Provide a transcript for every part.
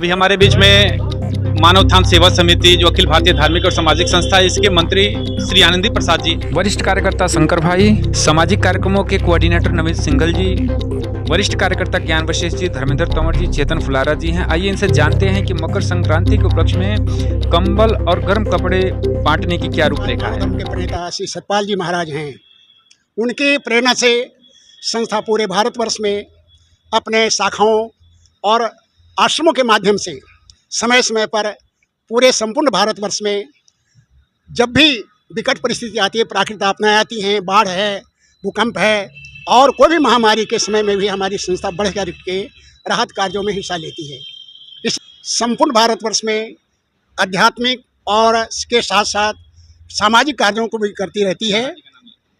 अभी हमारे बीच में मानव उत्थान सेवा समिति जो अखिल भारतीय धार्मिक और सामाजिक संस्था है, इसके मंत्री श्री आनंदी प्रसाद जी, वरिष्ठ कार्यकर्ता शंकर भाई, सामाजिक कार्यक्रमों के कोऑर्डिनेटर नवीन सिंघल जी, वरिष्ठ कार्यकर्ता ज्ञान वशिष्ठ जी, धर्मेंद्र तंवर जी, चेतन फुलारा जी हैं। आइए इनसे जानते हैं कि मकर संक्रांति के उपलक्ष्य में कंबल और गर्म कपड़े बांटने की क्या रूपरेखा है। के प्रणेता श्री सतपाल जी महाराज हैं। उनकी प्रेरणा से संस्था पूरे भारतवर्ष में अपने शाखाओं और आश्रमों के माध्यम से समय समय पर पूरे संपूर्ण भारतवर्ष में जब भी विकट परिस्थिति आती है, प्राकृतिक आपदाएं आती हैं, बाढ़ है, भूकंप है और कोई भी महामारी के समय में भी हमारी संस्था बढ़ कर के राहत कार्यों में हिस्सा लेती है। इस संपूर्ण भारतवर्ष में आध्यात्मिक और इसके साथ साथ सामाजिक कार्यों को भी करती रहती है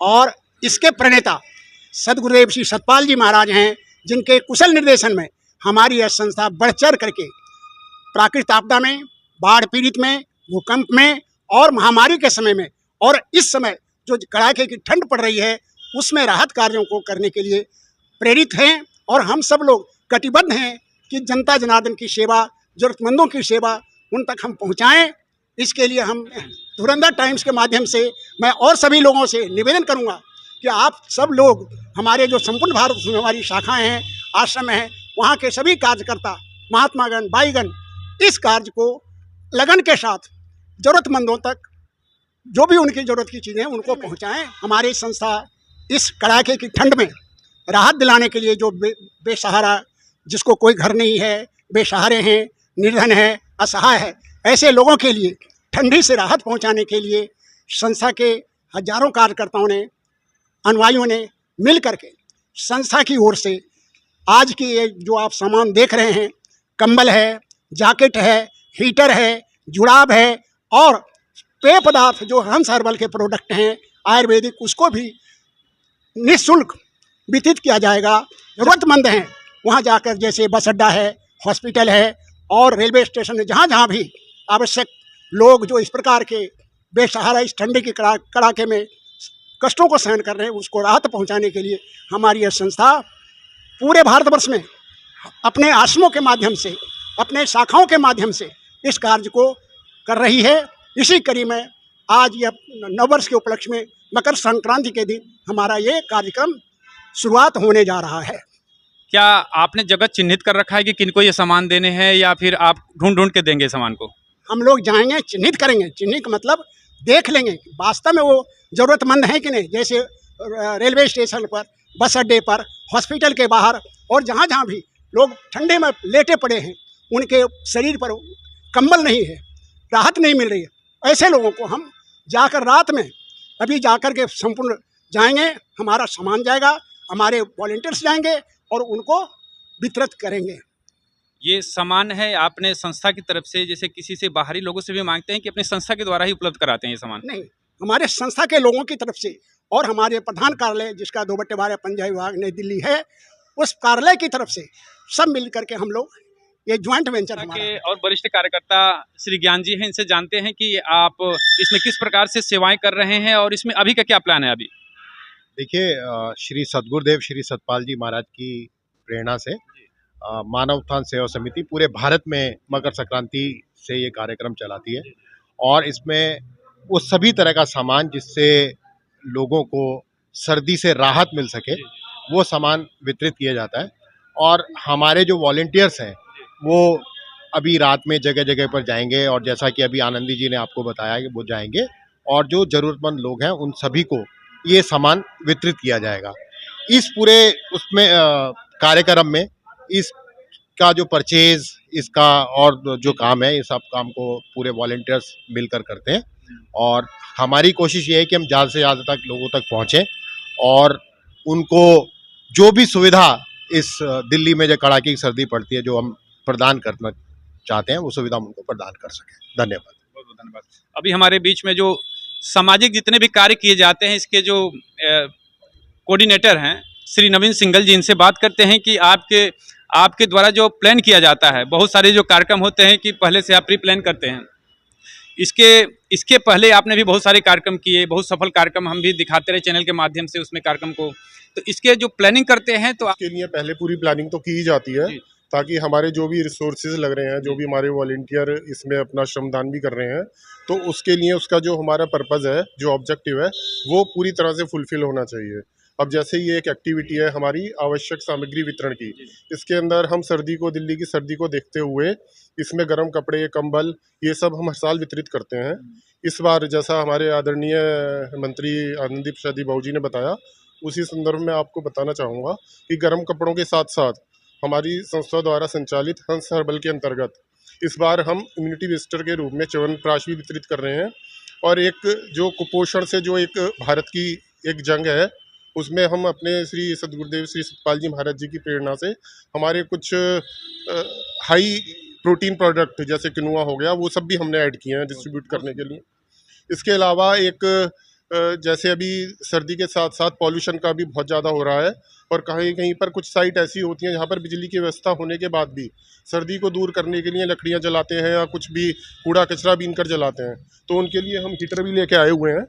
और इसके प्रणेता सदगुरुदेव श्री सतपाल जी महाराज हैं, जिनके कुशल निर्देशन में हमारी यह संस्था बढ़ चढ़ करके प्राकृतिक आपदा में, बाढ़ पीड़ित में, भूकंप में और महामारी के समय में और इस समय जो कड़ाके की ठंड पड़ रही है उसमें राहत कार्यों को करने के लिए प्रेरित हैं। और हम सब लोग कटिबद्ध हैं कि जनता जनार्दन की सेवा, ज़रूरतमंदों की सेवा उन तक हम पहुंचाएं। इसके लिए हम धुरंधर टाइम्स के माध्यम से मैं और सभी लोगों से निवेदन करूंगा कि आप सब लोग हमारे जो संपूर्ण भारत में हमारी शाखाएं हैं, आश्रम हैं, वहाँ के सभी कार्यकर्ता, महात्मागण, भाईगण इस कार्य को लगन के साथ ज़रूरतमंदों तक जो भी उनकी ज़रूरत की चीज़ें उनको पहुँचाएँ। हमारी संस्था इस कड़ाके की ठंड में राहत दिलाने के लिए जो बेसहारा, जिसको कोई घर नहीं है, बेसहारे हैं, निर्धन है, असहाय है, ऐसे लोगों के लिए ठंडी से राहत पहुंचाने के लिए संस्था के हजारों कार्यकर्ताओं ने, अनुयायियों ने मिल करके संस्था की ओर से आज की ये जो आप सामान देख रहे हैं, कंबल है, जैकेट है, हीटर है, जुड़ाब है और पेय पदार्थ जो हंस हर्बल के प्रोडक्ट हैं आयुर्वेदिक, उसको भी निःशुल्क वितरित किया जाएगा। ज़रूरतमंद हैं वहाँ जाकर, जैसे बस अड्डा है, हॉस्पिटल है और रेलवे स्टेशन है, जहाँ जहाँ भी आवश्यक लोग जो इस प्रकार के बेसहारा इस ठंडी के कड़ाके में कष्टों को सहन कर रहे हैं, उसको राहत पहुँचाने के लिए हमारी यह संस्था पूरे भारतवर्ष में अपने आश्रमों के माध्यम से, अपने शाखाओं के माध्यम से इस कार्य को कर रही है। इसी कड़ी में आज यह नववर्ष के उपलक्ष्य में मकर संक्रांति के दिन हमारा ये कार्यक्रम शुरुआत होने जा रहा है। क्या आपने जगह चिन्हित कर रखा है कि किनको ये सामान देने हैं या फिर आप ढूंढ ढूंढ के देंगे सामान को? हम लोग जाएंगे, चिन्हित करेंगे। चिन्हित मतलब देख लेंगे वास्तव में वो ज़रूरतमंद है कि नहीं। जैसे रेलवे स्टेशन पर, बस अड्डे पर, हॉस्पिटल के बाहर और जहाँ जहाँ भी लोग ठंडे में लेटे पड़े हैं, उनके शरीर पर कंबल नहीं है, राहत नहीं मिल रही है, ऐसे लोगों को हम जाकर रात में अभी जाकर के संपूर्ण जाएंगे, हमारा सामान जाएगा, हमारे वॉलंटियर्स जाएंगे और उनको वितरित करेंगे। ये सामान है आपने संस्था की तरफ से, जैसे किसी से बाहरी लोगों से भी मांगते हैं कि अपनी संस्था के द्वारा ही उपलब्ध कराते हैं ये सामान? नहीं, हमारे संस्था के लोगों की तरफ से और हमारे प्रधान कार्यालय जिसका 2/12 पंचायत विभाग नई दिल्ली है, उस कार्यालय की तरफ से सब मिल करके हम लोग ये ज्वाइंट वेंचर के और वरिष्ठ कार्यकर्ता श्री ज्ञान जी हैं, इनसे जानते हैं कि आप इसमें किस प्रकार से सेवाएं कर रहे हैं और इसमें अभी का क्या प्लान है। अभी देखिए, श्री सदगुरुदेव श्री सतपाल जी महाराज की प्रेरणा से मानव उत्थान सेवा समिति पूरे भारत में मकर संक्रांति से ये कार्यक्रम चलाती है और इसमें वो सभी तरह का सामान जिससे लोगों को सर्दी से राहत मिल सके वो सामान वितरित किया जाता है। और हमारे जो वॉलंटियर्स हैं वो अभी रात में जगह जगह पर जाएंगे और जैसा कि अभी आनंदी जी ने आपको बताया कि वो जाएंगे और जो ज़रूरतमंद लोग हैं उन सभी को ये सामान वितरित किया जाएगा। इस पूरे उसमें कार्यक्रम में इसका जो परचेज, इसका और जो काम है, इस सब काम को पूरे वॉलंटियर्स मिलकर करते हैं और हमारी कोशिश ये है कि हम ज़्यादा से ज़्यादा तक लोगों तक पहुँचें और उनको जो भी सुविधा इस दिल्ली में जो कड़ाके की सर्दी पड़ती है जो हम प्रदान करना चाहते हैं वो सुविधा हम उनको प्रदान कर सकें। धन्यवाद। बहुत बहुत धन्यवाद। अभी हमारे बीच में जो सामाजिक जितने भी कार्य किए जाते हैं, इसके जो कोऑर्डिनेटर हैं श्री नवीन सिंघल जी, इनसे बात करते हैं कि आपके द्वारा जो प्लान किया जाता है, बहुत सारे जो कार्यक्रम होते हैं कि पहले से आप प्री प्लान करते हैं, इसके पहले आपने भी बहुत सारे कार्यक्रम किए, बहुत सफल कार्यक्रम हम भी दिखाते रहे चैनल के माध्यम से उसमें कार्यक्रम को। तो इसके जो प्लानिंग करते हैं तो इसके लिए पहले पूरी प्लानिंग तो की ही जाती है ताकि हमारे जो भी रिसोर्सेज लग रहे हैं, जो भी हमारे वॉलंटियर इसमें अपना श्रमदान भी कर रहे हैं, तो उसके लिए उसका जो हमारा पर्पज़ है, जो ऑब्जेक्टिव है, वो पूरी तरह से फुलफ़िल होना चाहिए। अब जैसे ये एक एक्टिविटी है हमारी आवश्यक सामग्री वितरण की, इसके अंदर हम सर्दी को, दिल्ली की सर्दी को देखते हुए इसमें गर्म कपड़े, कंबल, ये सब हम हर साल वितरित करते हैं। इस बार जैसा हमारे आदरणीय मंत्री आनंदी प्रसाद बाबू जी ने बताया, उसी संदर्भ में आपको बताना चाहूँगा कि गर्म कपड़ों के साथ साथ हमारी संस्था द्वारा संचालित हंस हर्बल के अंतर्गत इस बार हम इम्यूनिटी बूस्टर के रूप में च्यवनप्राश भी वितरित कर रहे हैं। और एक जो कुपोषण से जो एक भारत की एक जंग है, उसमें हम अपने श्री सद्गुरुदेव श्री सतपाल जी महाराज जी की प्रेरणा से हमारे कुछ हाई प्रोटीन प्रोडक्ट जैसे किनुआ हो गया, वो सब भी हमने ऐड किए हैं डिस्ट्रीब्यूट करने के लिए। इसके अलावा एक जैसे अभी सर्दी के साथ साथ पॉल्यूशन का भी बहुत ज़्यादा हो रहा है, और कहीं कहीं पर कुछ साइट ऐसी होती हैं जहाँ पर बिजली की व्यवस्था होने के बाद भी सर्दी को दूर करने के लिए लकड़ियाँ जलाते हैं या कुछ भी कूड़ा कचरा बीन कर जलाते हैं, तो उनके लिए हम हीटर भी लेके आए हुए हैं।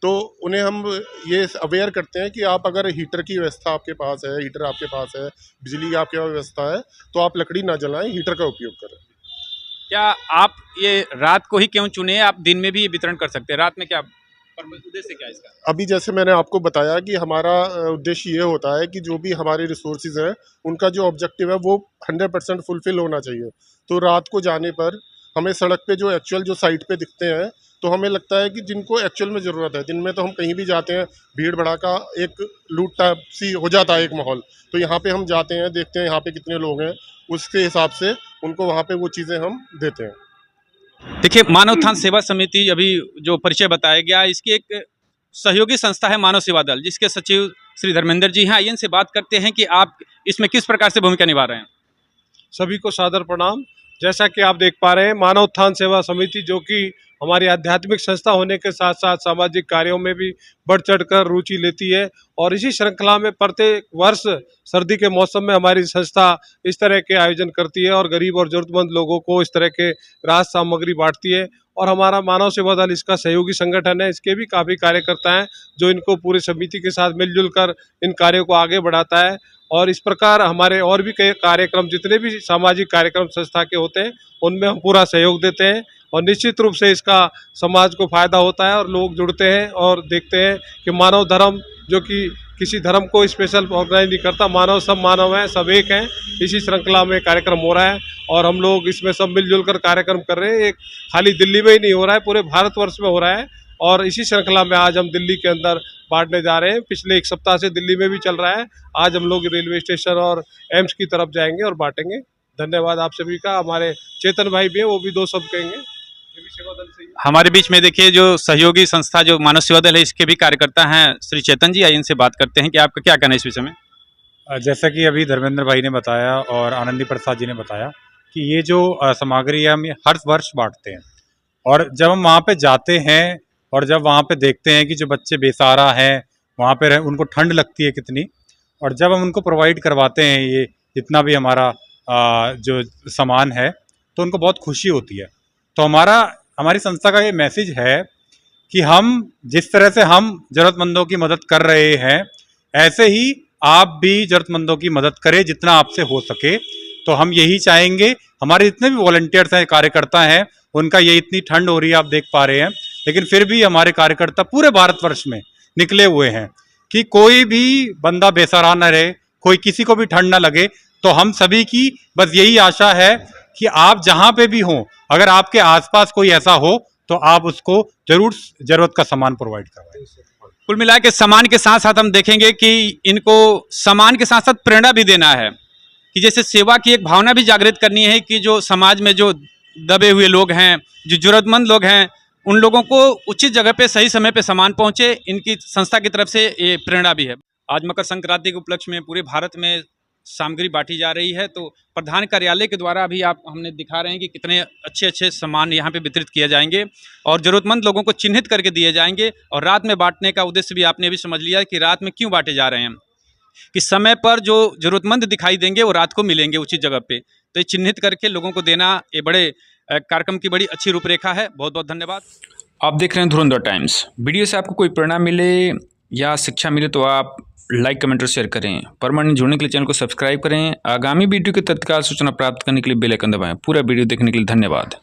तो उन्हें हम ये अवेयर करते हैं कि आप अगर हीटर की व्यवस्था आपके पास है, हीटर आपके पास है, बिजली की आपके पास व्यवस्था है, तो आप लकड़ी ना जलाएं, हीटर का उपयोग करें। क्या आप ये रात को ही क्यों चुने? आप दिन में भी ये वितरण कर सकते हैं, रात में क्या उद्देश्य क्या है इसका? अभी जैसे मैंने आपको बताया कि हमारा उद्देश्य ये होता है कि जो भी हमारे रिसोर्सेज हैं, उनका जो ऑब्जेक्टिव है वो 100% फुलफिल होना चाहिए। तो रात को जाने पर हमें सड़क पे जो एक्चुअल जो साइट पे दिखते हैं, तो हमें लगता है कि जिनको एक्चुअल में ज़रूरत है, दिन में तो हम कहीं भी जाते हैं, भीड़ भड़ाका एक लूट टाइप सी हो जाता है एक माहौल, तो यहाँ पे हम जाते हैं, देखते हैं यहाँ पे कितने लोग हैं, उसके हिसाब से उनको वहाँ पे वो चीज़ें हम देते हैं। देखिए, मानव उत्थान सेवा समिति अभी जो परिचय बताया गया, इसकी एक सहयोगी संस्था है मानव सेवा दल, जिसके सचिव श्री धर्मेंद्र जी हैं। आइए इनसे बात करते हैं कि आप इसमें किस प्रकार से भूमिका निभा रहे हैं। सभी को सादर प्रणाम। जैसा कि आप देख पा रहे हैं, मानव उत्थान सेवा समिति जो कि हमारी आध्यात्मिक संस्था होने के साथ साथ सामाजिक कार्यों में भी बढ़ चढ़कर रुचि लेती है, और इसी श्रृंखला में प्रत्येक वर्ष सर्दी के मौसम में हमारी संस्था इस तरह के आयोजन करती है और गरीब और ज़रूरतमंद लोगों को इस तरह के राहत सामग्री बांटती है। और हमारा मानव सेवा दल इसका सहयोगी संगठन है, इसके भी काफ़ी कार्यकर्ता हैं जो इनको पूरी समिति के साथ मिलजुल कर इन कार्यों को आगे बढ़ाता है। और इस प्रकार हमारे और भी कई कार्यक्रम, जितने भी सामाजिक कार्यक्रम संस्था के होते हैं, उनमें हम पूरा सहयोग देते हैं, और निश्चित रूप से इसका समाज को फ़ायदा होता है और लोग जुड़ते हैं और देखते हैं कि मानव धर्म जो कि किसी धर्म को स्पेशल ऑर्गेनाइज नहीं करता, मानव सब मानव हैं, सब एक हैं। इसी श्रृंखला में कार्यक्रम हो रहा है और हम लोग इसमें सब मिलजुल कर कार्यक्रम कर रहे हैं। एक खाली दिल्ली में ही नहीं हो रहा है, पूरे भारतवर्ष में हो रहा है, और इसी श्रृंखला में आज हम दिल्ली के अंदर बांटने जा रहे हैं। पिछले एक सप्ताह से दिल्ली में भी चल रहा है, आज हम लोग रेलवे स्टेशन और एम्स की तरफ जाएंगे और बांटेंगे। धन्यवाद आप सभी का। हमारे चेतन भाई भी हैं, वो भी दो शब्द कहेंगे। हमारे बीच में देखिए जो सहयोगी संस्था जो मानव सेवा दल है, इसके भी कार्यकर्ता हैं श्री चेतन जी। आइए इनसे बात करते हैं कि आपका क्या कहना है इस विषय में। जैसा कि अभी धर्मेंद्र भाई ने बताया और आनंदी प्रसाद जी ने बताया कि ये जो सामग्री है हम ये हर वर्ष बांटते हैं, और जब हम वहाँ पे जाते हैं और जब वहाँ पे देखते हैं कि जो बच्चे बेसहारा हैं, वहाँ पे उनको ठंड लगती है कितनी, और जब हम उनको प्रोवाइड करवाते हैं ये जितना भी हमारा जो सामान है, तो उनको बहुत खुशी होती है। तो हमारी संस्था का ये मैसेज है कि हम जिस तरह से हम ज़रूरतमंदों की मदद कर रहे हैं, ऐसे ही आप भी ज़रूरतमंदों की मदद करें जितना आपसे हो सके। तो हम यही चाहेंगे, हमारे जितने भी वॉलंटियर्स हैं, कार्यकर्ता हैं, उनका ये इतनी ठंड हो रही है आप देख पा रहे हैं, लेकिन फिर भी हमारे कार्यकर्ता पूरे भारतवर्ष में निकले हुए हैं कि कोई भी बंदा बेसहारा न रहे, कोई किसी को भी ठंड ना लगे। तो हम सभी की बस यही आशा है कि आप जहाँ पे भी हों, अगर आपके आसपास कोई ऐसा हो तो आप उसको जरूर ज़रूरत का सामान प्रोवाइड करवाएं। कुल मिला के सामान के साथ साथ हम देखेंगे कि इनको सामान के साथ साथ प्रेरणा भी देना है, कि जैसे सेवा की एक भावना भी जागृत करनी है कि जो समाज में जो दबे हुए लोग हैं, जो ज़रूरतमंद लोग हैं, उन लोगों को उचित जगह पे सही समय पे सामान पहुंचे। इनकी संस्था की तरफ से ये प्रेरणा भी है। आज मकर संक्रांति के उपलक्ष्य में पूरे भारत में सामग्री बांटी जा रही है, तो प्रधान कार्यालय के द्वारा अभी आप हमने दिखा रहे हैं कि कितने अच्छे अच्छे सामान यहाँ पे वितरित किए जाएंगे और ज़रूरतमंद लोगों को चिन्हित करके दिए जाएंगे। और रात में बांटने का उद्देश्य भी आपने अभी समझ लिया कि रात में क्यों बांटे जा रहे हैं, कि समय पर जो ज़रूरतमंद दिखाई देंगे वो रात को मिलेंगे उचित जगह पे। तो ये चिन्हित करके लोगों को देना, ये बड़े कार्यक्रम की बड़ी अच्छी रूपरेखा है। बहुत बहुत धन्यवाद। आप देख रहे हैं धुरंधर टाइम्स। वीडियो से आपको कोई प्रेरणा मिले या शिक्षा मिले तो आप लाइक, कमेंट और शेयर करें। परमानेंट जुड़ने के लिए चैनल को सब्सक्राइब करें। आगामी वीडियो के तत्काल सूचना प्राप्त करने के लिए बेल आइकन दबाएं। पूरा वीडियो देखने के लिए धन्यवाद।